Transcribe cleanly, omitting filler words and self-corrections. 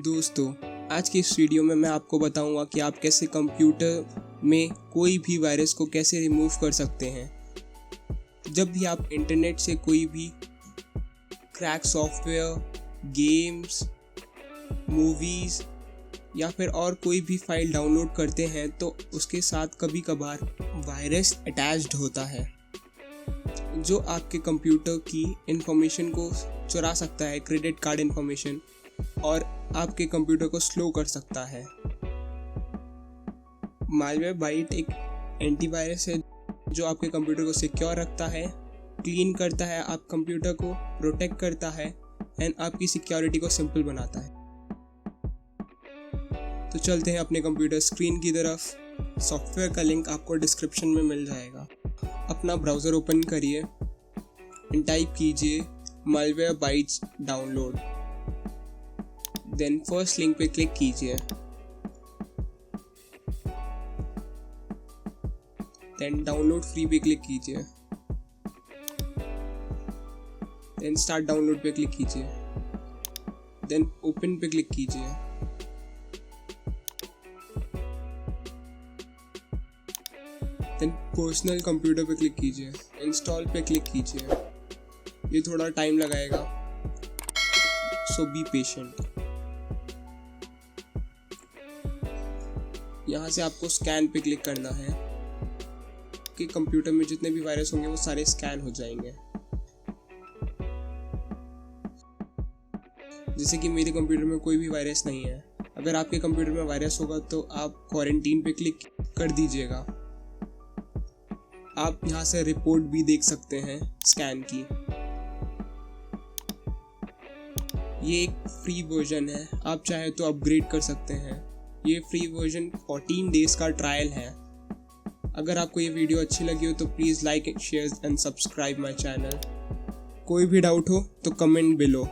दोस्तों, आज की इस वीडियो में मैं आपको बताऊंगा कि आप कैसे कंप्यूटर में कोई भी वायरस को कैसे रिमूव कर सकते हैं। जब भी आप इंटरनेट से कोई भी क्रैक सॉफ्टवेयर, गेम्स, मूवीज़ या फिर और कोई भी फाइल डाउनलोड करते हैं तो उसके साथ कभी कभार वायरस अटैच्ड होता है जो आपके कंप्यूटर की इंफॉर्मेशन को चुरा सकता है, क्रेडिट कार्ड इंफॉर्मेशन, और आपके कंप्यूटर को स्लो कर सकता है। मालवेयरबाइट एक एंटीवायरस है जो आपके कंप्यूटर को सिक्योर रखता है, क्लीन करता है, आप कंप्यूटर को प्रोटेक्ट करता है एंड आपकी सिक्योरिटी को सिंपल बनाता है। तो चलते हैं अपने कंप्यूटर स्क्रीन की तरफ। सॉफ्टवेयर का लिंक आपको डिस्क्रिप्शन में मिल जाएगा। अपना ब्राउज़र ओपन करिए एंड टाइप कीजिए Malwarebytes download. Then first link पे क्लिक कीजिए। देन डाउनलोड फ्री पे क्लिक कीजिए। देन स्टार्ट डाउनलोड पे क्लिक कीजिए। देन ओपन पे क्लिक कीजिए। देन पर्सनल कंप्यूटर पे क्लिक कीजिए। इंस्टॉल पे क्लिक कीजिए। ये थोड़ा टाइम लगाएगा, सो बी पेशेंट। यहाँ से आपको स्कैन पे क्लिक करना है कि कंप्यूटर में जितने भी वायरस होंगे वो सारे स्कैन हो जाएंगे। जैसे कि मेरे कंप्यूटर में कोई भी वायरस नहीं है। अगर आपके कंप्यूटर में वायरस होगा तो आप क्वारंटीन पे क्लिक कर दीजिएगा। आप यहाँ से रिपोर्ट भी देख सकते हैं स्कैन की। ये एक फ्री वर्जन है, आप चाहे तो अपग्रेड कर सकते हैं। ये फ्री वर्जन 14 डेज का ट्रायल है। अगर आपको ये वीडियो अच्छी लगी हो तो please like, share and subscribe my channel. कोई भी डाउट हो तो कमेंट बिलो।